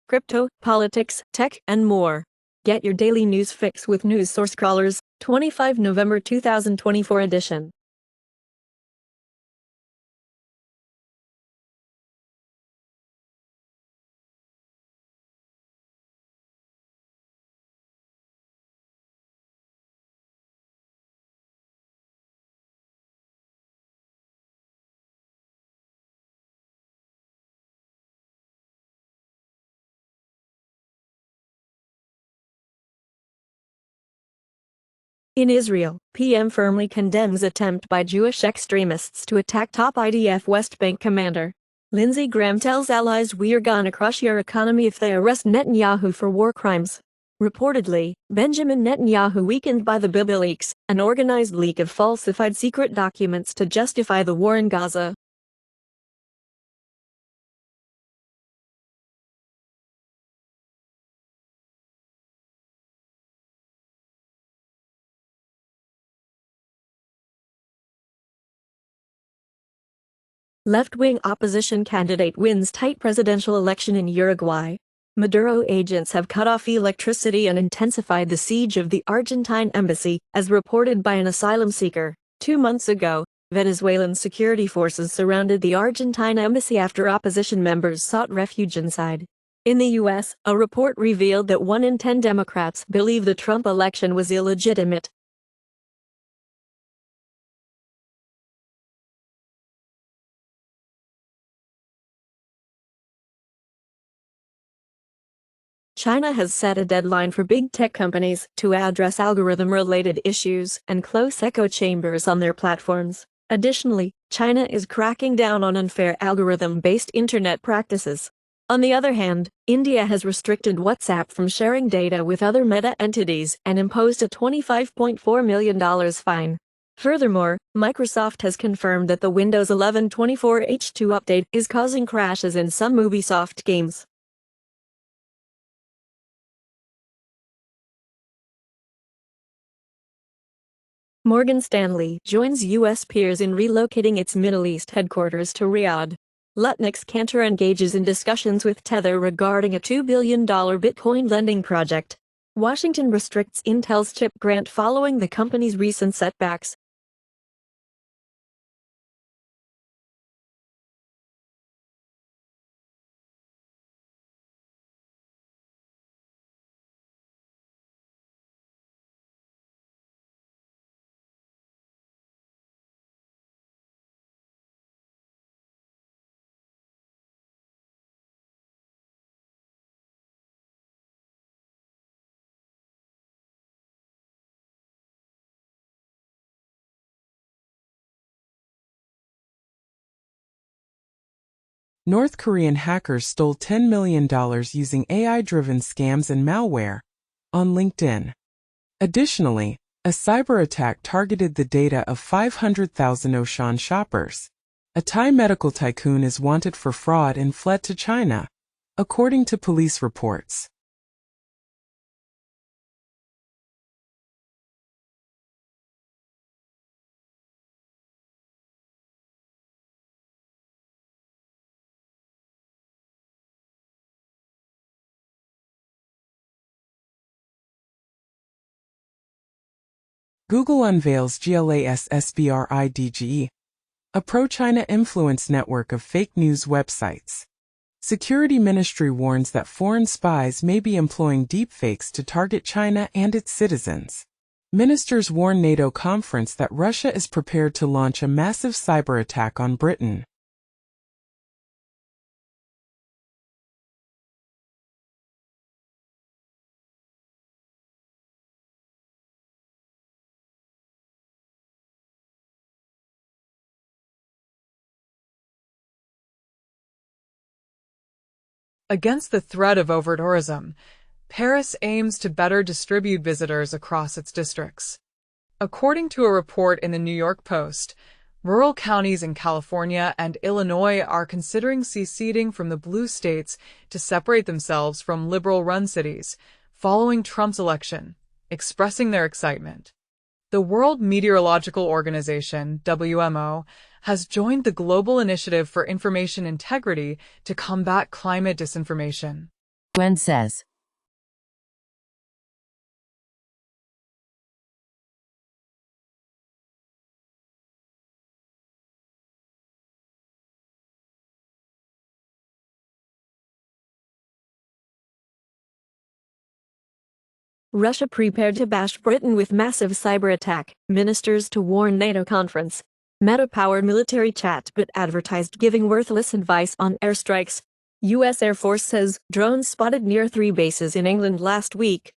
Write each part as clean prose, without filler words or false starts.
crypto, politics, tech, and more. Get your daily news fix with News Source Crawlers, 25 November 2024 edition. In Israel, PM firmly condemns attempt by Jewish extremists to attack top IDF West Bank commander. Lindsey Graham tells allies we're gonna crush your economy if they arrest Netanyahu for war crimes. Reportedly, Benjamin Netanyahu weakened by the Bibi leaks, an organized leak of falsified secret documents to justify the war in Gaza. Left-wing opposition candidate wins tight presidential election in Uruguay. Maduro agents have cut off electricity and intensified the siege of the Argentine embassy, as reported by an asylum seeker. 2 months ago, Venezuelan security forces surrounded the Argentine embassy after opposition members sought refuge inside. In the U.S., a report revealed that 1 in 10 Democrats believe the Trump election was illegitimate. China has set a deadline for big tech companies to address algorithm-related issues and close echo chambers on their platforms. Additionally, China is cracking down on unfair algorithm-based internet practices. On the other hand, India has restricted WhatsApp from sharing data with other Meta entities and imposed a $25.4 million fine. Furthermore, Microsoft has confirmed that the Windows 11 24H2 update is causing crashes in some Ubisoft games. Morgan Stanley joins U.S. peers in relocating its Middle East headquarters to Riyadh. Lutnick's Cantor engages in discussions with Tether regarding a $2 billion Bitcoin lending project. Washington restricts Intel's chip grant following the company's recent setbacks. North Korean hackers stole $10 million using AI-driven scams and malware, on LinkedIn. Additionally, a cyber attack targeted the data of 500,000 Auchan shoppers. A Thai medical tycoon is wanted for fraud and fled to China, according to police reports. Google unveils GLASSBRIDGE, a pro-China influence network of fake news websites. Security Ministry warns that foreign spies may be employing deepfakes to target China and its citizens. Ministers warn NATO conference that Russia is prepared to launch a massive cyber attack on Britain. Against the threat of over-tourism, Paris aims to better distribute visitors across its districts. According to a report in the New York Post, rural counties in California and Illinois are considering seceding from the blue states to separate themselves from liberal-run cities, following Trump's election, expressing their excitement. The World Meteorological Organization, WMO, has joined the Global Initiative for Information Integrity to combat climate disinformation. UN says. Russia prepared to bash Britain with massive cyber attack, ministers to warn NATO conference. Meta-powered military chatbot advertised giving worthless advice on airstrikes. U.S. Air Force says drones spotted near 3 bases in England last week.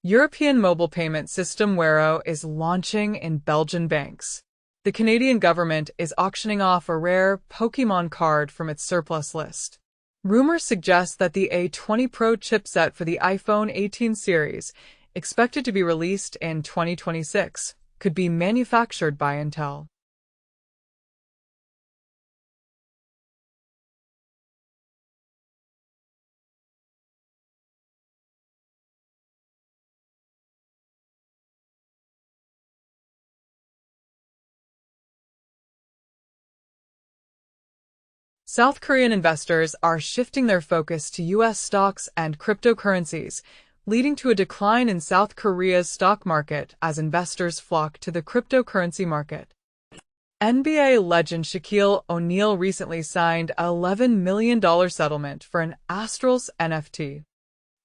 European mobile payment system Wero is launching in Belgian banks. The Canadian government is auctioning off a rare Pokémon card from its surplus list. Rumors suggest that the A20 Pro chipset for the iPhone 18 series, expected to be released in 2026, could be manufactured by Intel. South Korean investors are shifting their focus to U.S. stocks and cryptocurrencies, leading to a decline in South Korea's stock market as investors flock to the cryptocurrency market. NBA legend Shaquille O'Neal recently signed an $11 million settlement for an Astrals NFT.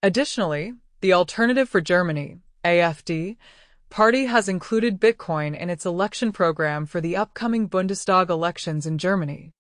Additionally, the Alternative for Germany, AfD, party has included Bitcoin in its election program for the upcoming Bundestag elections in Germany.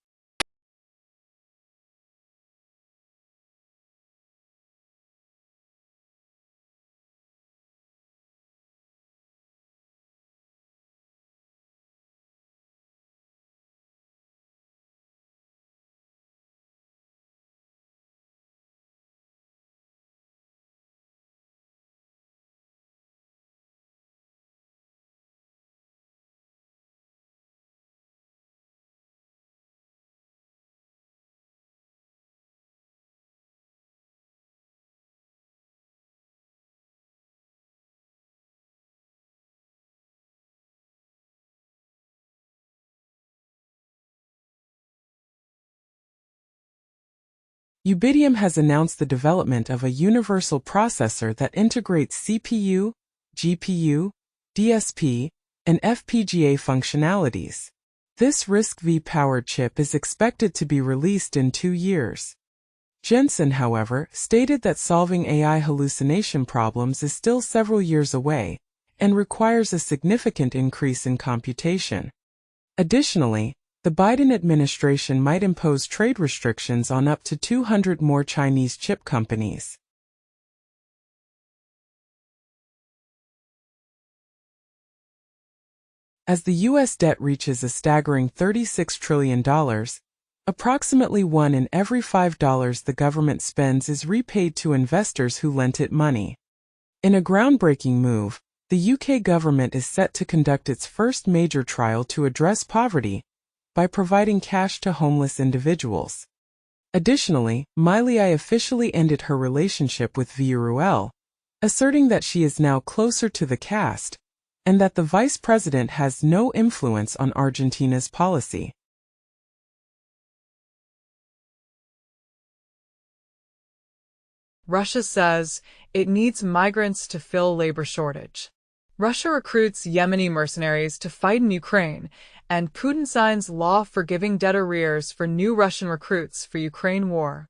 Ubidium has announced the development of a universal processor that integrates CPU, GPU, DSP, and FPGA functionalities. This RISC-V-powered chip is expected to be released in 2 years. Jensen, however, stated that solving AI hallucination problems is still several years away and requires a significant increase in computation. Additionally, the Biden administration might impose trade restrictions on up to 200 more Chinese chip companies. As the U.S. debt reaches a staggering $36 trillion, approximately 1 in every $5 the government spends is repaid to investors who lent it money. In a groundbreaking move, the UK government is set to conduct its first major trial to address poverty by providing cash to homeless individuals. Additionally, Miley officially ended her relationship with Villarreal, asserting that she is now closer to the cast and that the vice president has no influence on Argentina's policy. Russia says it needs migrants to fill labor shortage. Russia recruits Yemeni mercenaries to fight in Ukraine, and Putin signs law forgiving debt arrears for new Russian recruits for Ukraine war.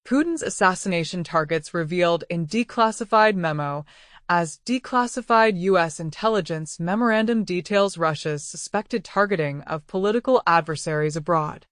Putin's assassination targets revealed in declassified memo as declassified U.S. intelligence memorandum details Russia's suspected targeting of political adversaries abroad.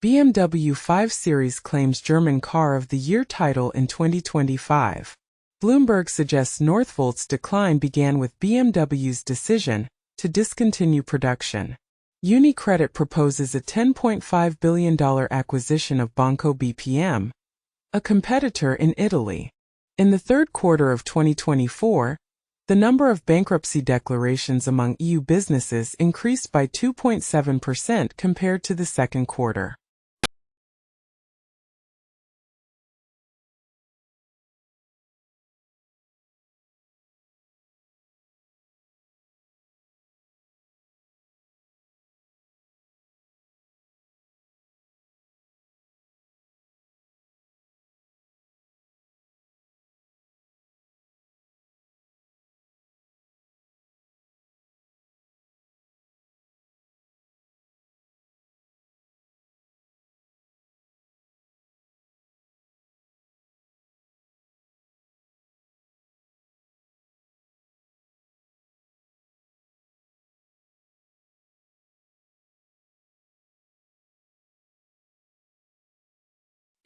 BMW 5 Series claims German Car of the Year title in 2025. Bloomberg suggests Northvolt's decline began with BMW's decision to discontinue production. UniCredit proposes a $10.5 billion acquisition of Banco BPM, a competitor in Italy. In the third quarter of 2024, the number of bankruptcy declarations among EU businesses increased by 2.7% compared to the second quarter.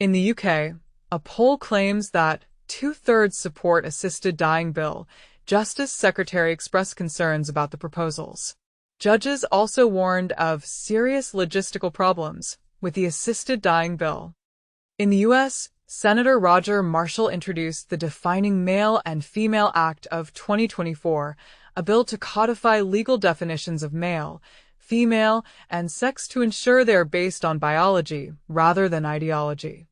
In the UK, a poll claims that two-thirds support assisted dying bill. Justice Secretary expressed concerns about the proposals. Judges also warned of serious logistical problems with the assisted dying bill. In the U.S., Senator Roger Marshall introduced the Defining Male and Female Act of 2024, a bill to codify legal definitions of male, female, and sex to ensure they are based on biology rather than ideology.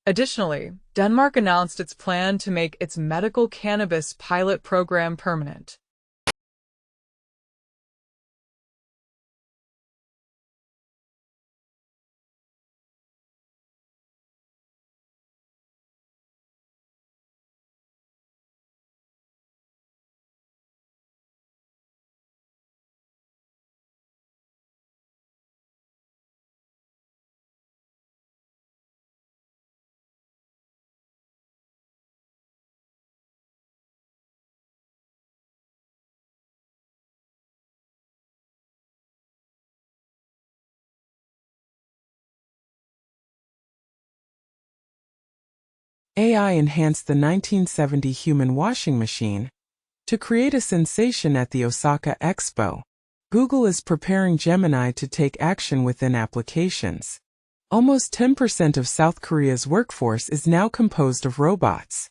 Additionally, Denmark announced its plan to make its medical cannabis pilot program permanent. AI enhanced the 1970 human washing machine to create a sensation at the Osaka Expo. Google is preparing Gemini to take action within applications. Almost 10% of South Korea's workforce is now composed of robots.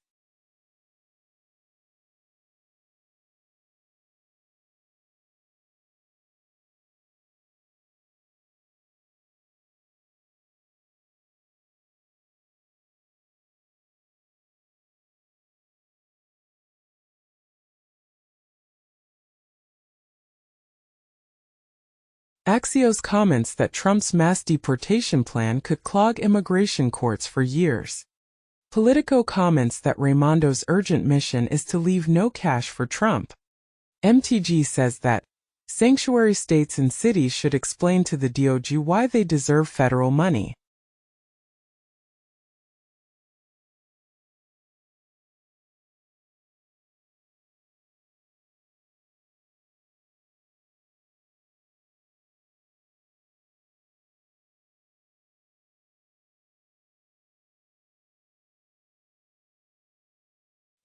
Axios comments that Trump's mass deportation plan could clog immigration courts for years. Politico comments that Raimondo's urgent mission is to leave no cash for Trump. MTG says that sanctuary states and cities should explain to the DOJ why they deserve federal money.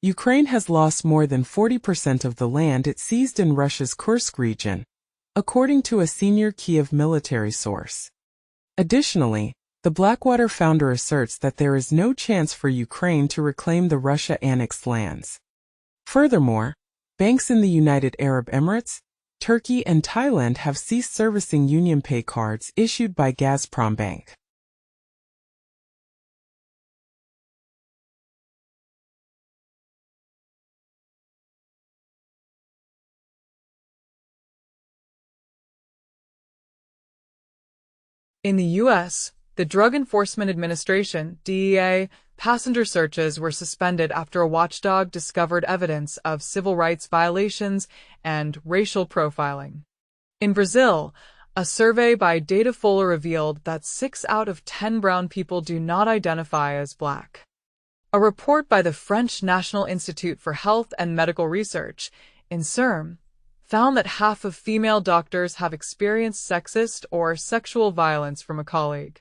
Ukraine has lost more than 40% of the land it seized in Russia's Kursk region, according to a senior Kyiv military source. Additionally, The Blackwater founder asserts that there is no chance for Ukraine to reclaim the Russia-annexed lands. Furthermore, banks in the United Arab Emirates, Turkey, and Thailand have ceased servicing UnionPay cards issued by Gazprom Bank. In the U.S., the Drug Enforcement Administration, DEA, passenger searches were suspended after a watchdog discovered evidence of civil rights violations and racial profiling. In Brazil, a survey by Datafolha revealed that 6 out of 10 brown people do not identify as Black. A report by the French National Institute for Health and Medical Research, INSERM, found that half of female doctors have experienced sexist or sexual violence from a colleague.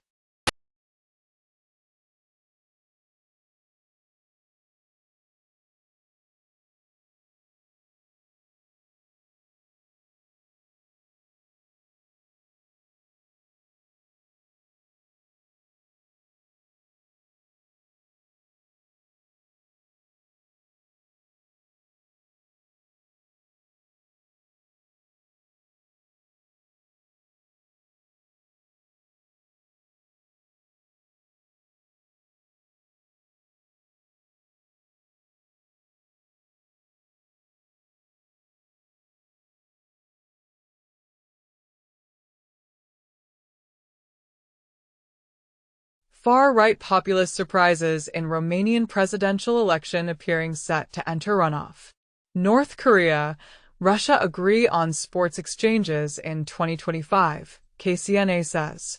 Far-right populist surprises in Romanian presidential election appearing set to enter runoff. North Korea, Russia agree on sports exchanges in 2025, KCNA says.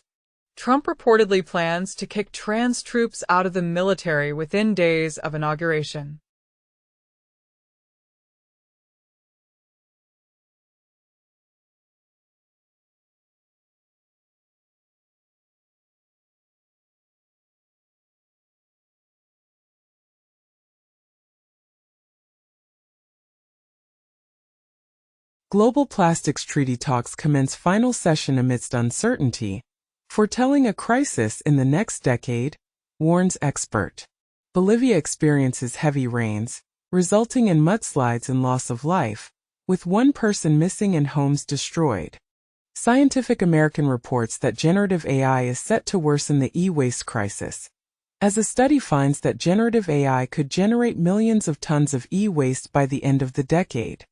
Trump reportedly plans to kick trans troops out of the military within days of inauguration. Global Plastics Treaty talks commence final session amidst uncertainty, foretelling a crisis in the next decade, warns expert. Bolivia experiences heavy rains, resulting in mudslides and loss of life, with 1 person missing and homes destroyed. Scientific American reports that generative AI is set to worsen the e-waste crisis, as a study finds that generative AI could generate millions of tons of e-waste by the end of the decade.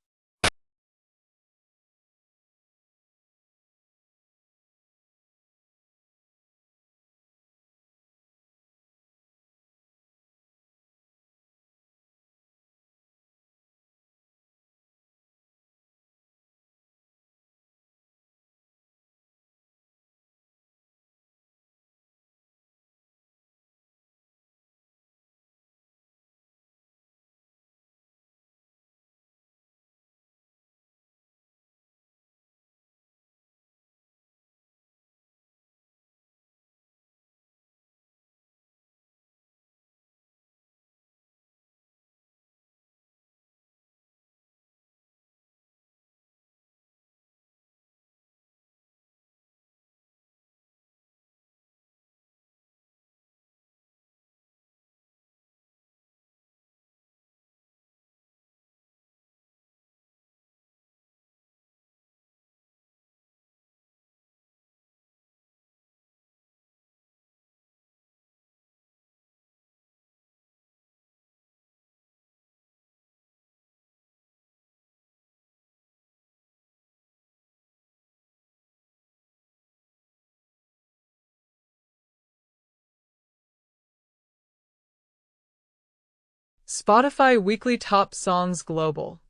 Spotify Weekly Top Songs Global.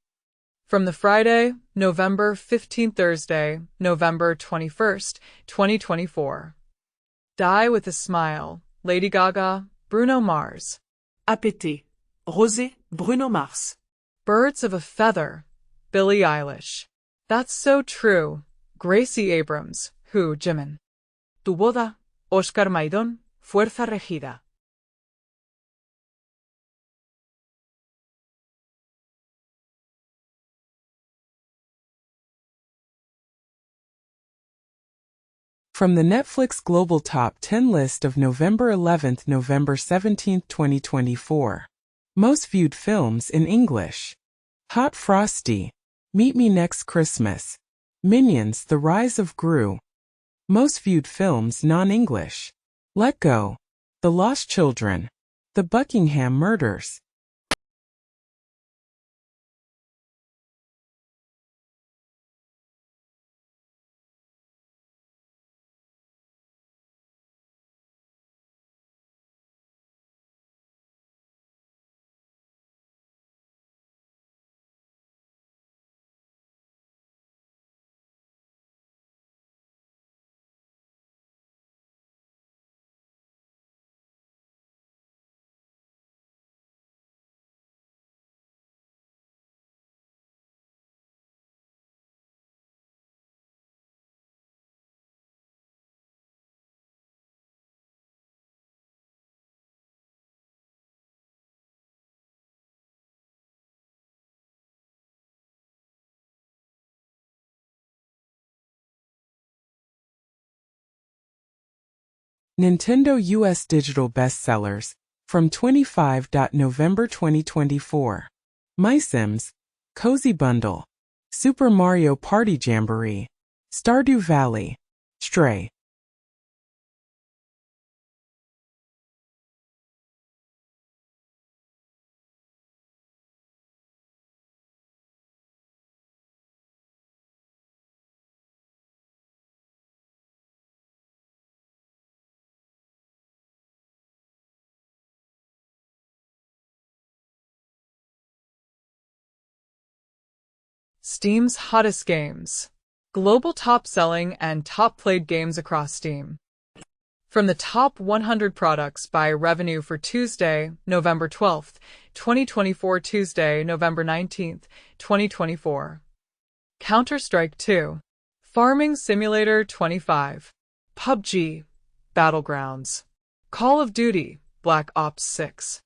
From the Friday, November 15 Thursday, November 21st, 2024. Die with a Smile, Lady Gaga, Bruno Mars. Appétit, Rosé, Bruno Mars. Birds of a Feather, Billie Eilish. That's So True, Gracie Abrams, Who, Jimin. Tu boda, Oscar Maidón, Fuerza Regida. From the Netflix Global Top 10 list of November 11, November 17, 2024. Most viewed films in English. Hot Frosty, Meet Me Next Christmas. Minions: The Rise of Gru. Most viewed films non-English. Let Go, The Lost Children, The Buckingham Murders. Nintendo US Digital Bestsellers from 25. November 2024. My Sims, Cozy Bundle, Super Mario Party Jamboree, Stardew Valley, Stray. Steam's hottest games. Global top-selling and top-played games across Steam. From the top 100 products by revenue for Tuesday, November 12, 2024, Tuesday, November 19, 2024. Counter-Strike 2. Farming Simulator 25. PUBG. Battlegrounds. Call of Duty. Black Ops 6.